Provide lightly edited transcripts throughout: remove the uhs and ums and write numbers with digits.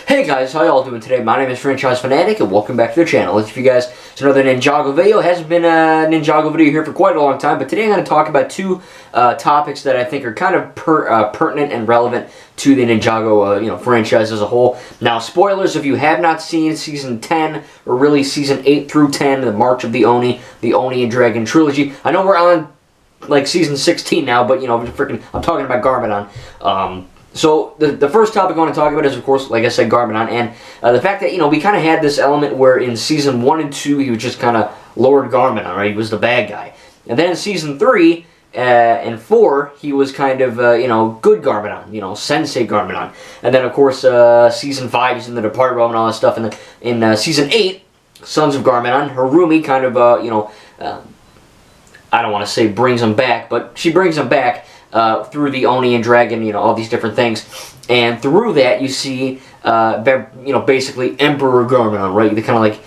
Hey guys, how y'all doing today? My name is Franchise Fanatic and welcome back to the channel. If you guys, it's another Ninjago video. It hasn't been a Ninjago video here for quite a long time, but today I'm going to talk about two topics that I think are kind of pertinent and relevant to the Ninjago franchise as a whole. Now, spoilers, if you have not seen Season 10, or really Season 8 through 10, the March of the Oni and Dragon trilogy. I know we're on like Season 16 now, but I'm talking about Garmadon. So the first topic I want to talk about is, of course, like I said, Garmadon, and the fact that, we kind of had this element where in Season 1 and 2, he was just kind of Lord Garmadon, right? He was the bad guy. And then in Season 3 and 4, he was kind of, good Garmadon, Sensei Garmadon. And then, of course, Season 5, he's in the Departed Realm and all that stuff. And then in Season 8, Sons of Garmadon, Harumi kind of, I don't want to say brings him back, but she brings him back. Through the Oni and Dragon, all these different things, and through that you see, basically Emperor Garmadon, right? They kind of like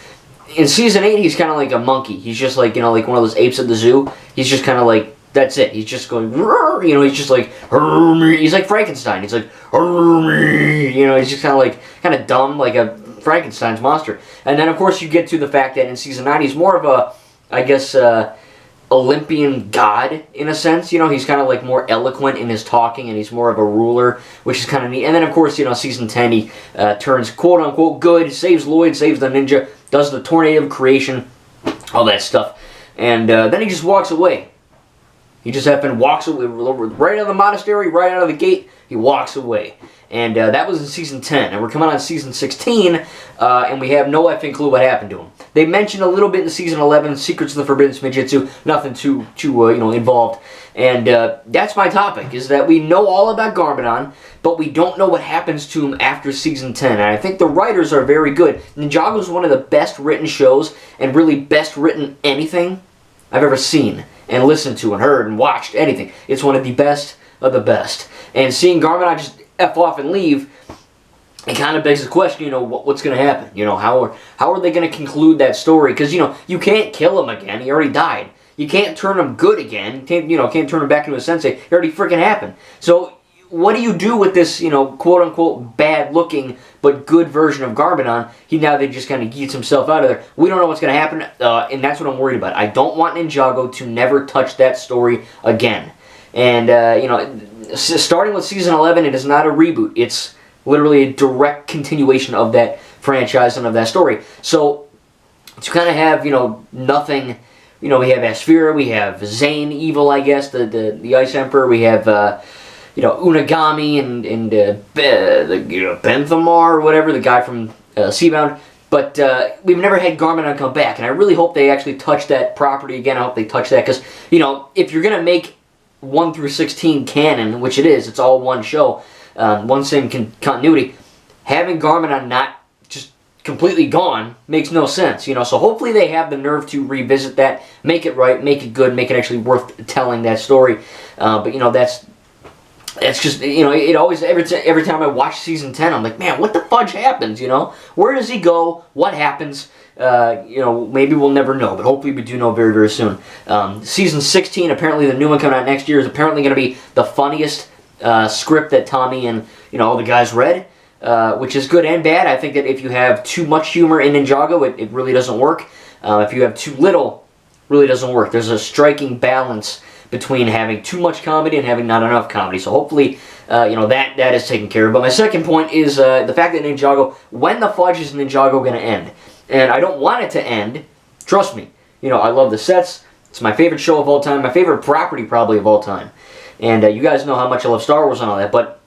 in Season 8, he's kind of like a monkey. He's just like like one of those apes at the zoo. He's just kind of like that's it. He's just going, he's just like he's like Frankenstein. He's like he's just kind of dumb, like a Frankenstein's monster. And then of course you get to the fact that in Season 9 he's more of a, I guess, Olympian god in a sense. He's kind of like more eloquent in his talking, and he's more of a ruler, which is kind of neat. And then of course, Season 10, he turns quote unquote good, saves Lloyd, saves the ninja, does the tornado of creation, all that stuff, and then he just walks away. He just walks away right out of the monastery, right out of the gate. He walks away. And that was in Season 10. And we're coming on Season 16, and we have no effing clue what happened to him. They mentioned a little bit in Season 11, Secrets of the Forbidden Smijitsu, nothing too involved. And that's my topic, is that we know all about Garmadon, but we don't know what happens to him after Season 10. And I think the writers are very good. Ninjago is one of the best written shows, and really best written anything I've ever seen, and listened to, and heard, and watched, anything. It's one of the best of the best. And seeing Garmadon just F off and leave, it kind of begs the question, what's going to happen? How are they going to conclude that story? Because, you can't kill him again. He already died. You can't turn him good again. Can't turn him back into a sensei. It already freaking happened. So, what do you do with this, quote-unquote bad-looking but good version of Garmadon? They just kind of gets himself out of there. We don't know what's going to happen, and that's what I'm worried about. I don't want Ninjago to never touch that story again. And, starting with Season 11, it is not a reboot. It's literally a direct continuation of that franchise and of that story. So, to kind of have, nothing, we have Asphira, we have Zane Evil, I guess, the Ice Emperor, we have, Unagami and Benthamar, or whatever, the guy from Seabound. But we've never had Garmadon come back, and I really hope they actually touch that property again. I hope they touch that, because, if you're going to make 1 through 16 canon, which it is, it's all one show, one same continuity, having Garmadon not just completely gone makes no sense, so hopefully they have the nerve to revisit that, make it right, make it good, make it actually worth telling that story, but that's just, it always, every time I watch Season 10, I'm like, man, what the fudge happens, Where does he go? What happens? Maybe we'll never know, but hopefully we do know very, very soon. Season 16, apparently the new one coming out next year, is apparently going to be the funniest script that Tommy and, all the guys read, which is good and bad. I think that if you have too much humor in Ninjago, it really doesn't work. If you have too little, it really doesn't work. There's a striking balance between having too much comedy and having not enough comedy. So hopefully, that is taken care of. But my second point is the fact that Ninjago, when the fudge is Ninjago going to end? And I don't want it to end. Trust me. I love the sets. It's my favorite show of all time. My favorite property probably of all time. And you guys know how much I love Star Wars and all that. But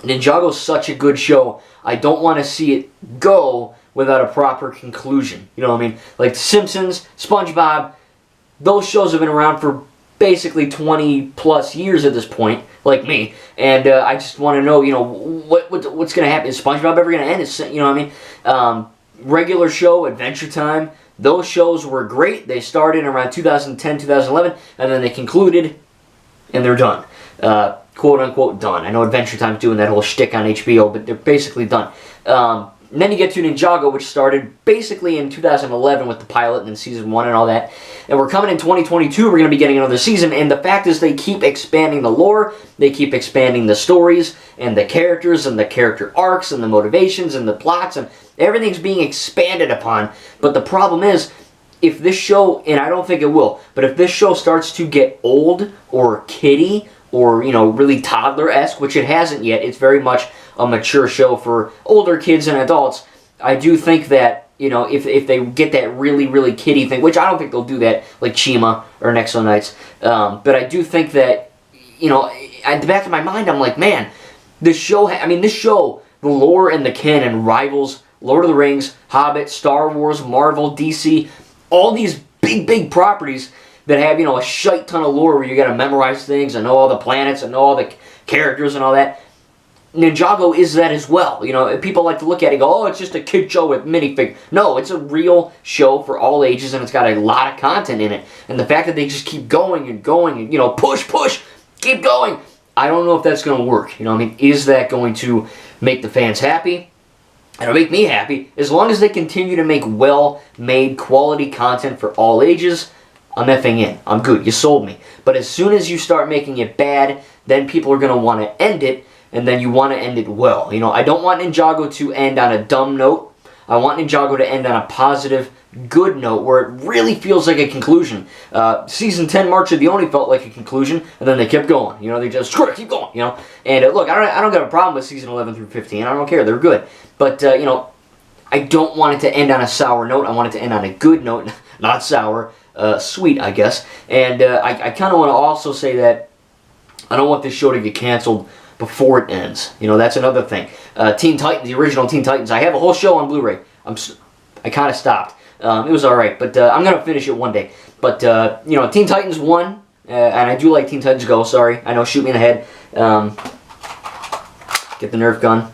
Ninjago's such a good show. I don't want to see it go without a proper conclusion. You know what I mean? Like The Simpsons, SpongeBob, those shows have been around for basically 20 plus years at this point, like me, and I just want to know, what's going to happen? Is SpongeBob ever going to end? Regular show, Adventure Time, those shows were great. They started around 2010, 2011, and then they concluded, and they're done. Quote unquote done. I know Adventure Time's doing that whole shtick on HBO, but they're basically done. And then you get to Ninjago, which started basically in 2011 with the pilot and then season 1 and all that. And we're coming in 2022, we're going to be getting another season. And the fact is they keep expanding the lore, they keep expanding the stories and the characters and the character arcs and the motivations and the plots, and everything's being expanded upon. But the problem is, if this show, and I don't think it will, but if this show starts to get old or kiddie or, you know, really toddler-esque, which it hasn't yet, it's very much a mature show for older kids and adults, I do think that, you know, if they get that really, really kiddie thing, which I don't think they'll do that, like Chima or Nexo Knights, but I do think that, you know, at the back of my mind, I'm like, man, this show, this show, the lore and the canon rivals Lord of the Rings, Hobbit, Star Wars, Marvel, DC, all these big properties that have, you know, a shite ton of lore where you gotta memorize things and know all the planets and know all the characters and all that. Ninjago is that as well. You know, people like to look at it and go, oh, it's just a kid show with minifig. No, it's a real show for all ages, and it's got a lot of content in it. And the fact that they just keep going and going and, you know, push, keep going. I don't know if that's going to work. You know, is that going to make the fans happy? It'll make me happy. As long as they continue to make well-made, quality content for all ages, I'm effing in. I'm good. You sold me. But as soon as you start making it bad, then people are going to want to end it, and then you want to end it well. You know, I don't want Ninjago to end on a dumb note. I want Ninjago to end on a positive, good note where it really feels like a conclusion. Season 10 March of the Oni felt like a conclusion, and then they kept going. You know, they just, screw it, keep going, you know. And look, I don't got a problem with season 11 through 15. I don't care. They're good. But, you know, I don't want it to end on a sour note. I want it to end on a good note, not sour, sweet, I guess. And I kind of want to also say that I don't want this show to get canceled before it ends. You know, that's another thing. Teen Titans, the original Teen Titans, I have a whole show on Blu-ray. I kind of stopped. It was alright, but I'm going to finish it one day. But, you know, Teen Titans 1, and I do like Teen Titans Go, sorry. I know, shoot me in the head. Get the Nerf gun.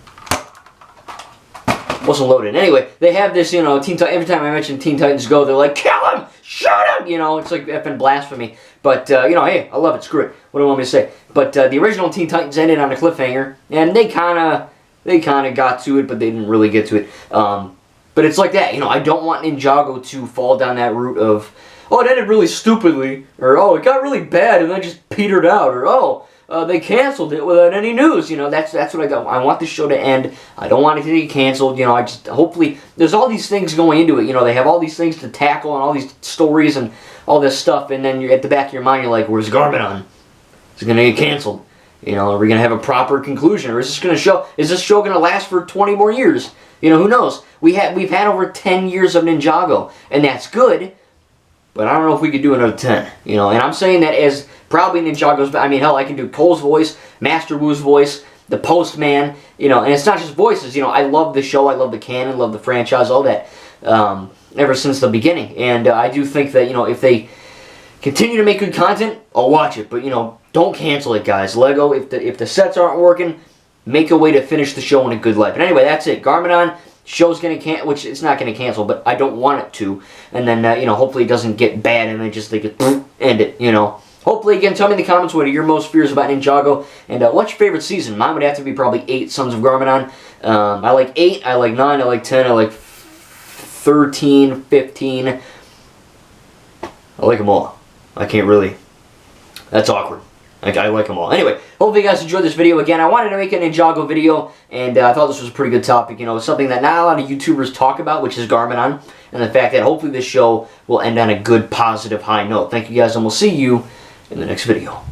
Wasn't loaded. Anyway, they have this, you know, every time I mention Teen Titans Go, they're like, kill him! Shoot him! You know, it's like effing blasphemy. But, you know, hey, I love it. Screw it. What do you want me to say? But the original Teen Titans ended on a cliffhanger, and they kind of got to it, but they didn't really get to it. But it's like that. You know, I don't want Ninjago to fall down that route of, oh, it ended really stupidly, or, oh, it got really bad and then just petered out, or, oh, they canceled it without any news. You know, that's what I got. I want this show to end. I don't want it to get canceled. You know, I just, hopefully, there's all these things going into it. You know, they have all these things to tackle and all these stories and all this stuff, and then you're at the back of your mind, you're like, where's Garmadon? Is it going to get canceled? You know, are we going to have a proper conclusion? Or is this show going to last for 20 more years? You know, who knows? We've had over 10 years of Ninjago, and that's good, but I don't know if we could do another 10. You know, and I'm saying that as probably Ninjago's, I mean, hell, I can do Cole's voice, Master Wu's voice, the Postman, you know, and it's not just voices. You know, I love the show, I love the canon, love the franchise, all that, ever since the beginning. And I do think that, you know, if they continue to make good content, I'll watch it. But, you know, don't cancel it, guys. Lego, if the sets aren't working, make a way to finish the show in a good light. But anyway, that's it. Garmadon, show's going to cancel, which it's not going to cancel, but I don't want it to. And then, you know, hopefully it doesn't get bad and then just they could end it, you know. Hopefully, again, tell me in the comments what are your most fears about Ninjago. And what's your favorite season? Mine would have to be probably 8, Sons of Garmadon. I like 8, I like 9, I like 10, I like 13, 15. I like them all. I can't really. That's awkward. I like them all. Anyway, hopefully you guys enjoyed this video. Again, I wanted to make a Ninjago video, and I thought this was a pretty good topic. You know, something that not a lot of YouTubers talk about, which is Garmadon, and the fact that hopefully this show will end on a good, positive, high note. Thank you guys, and we'll see you in the next video.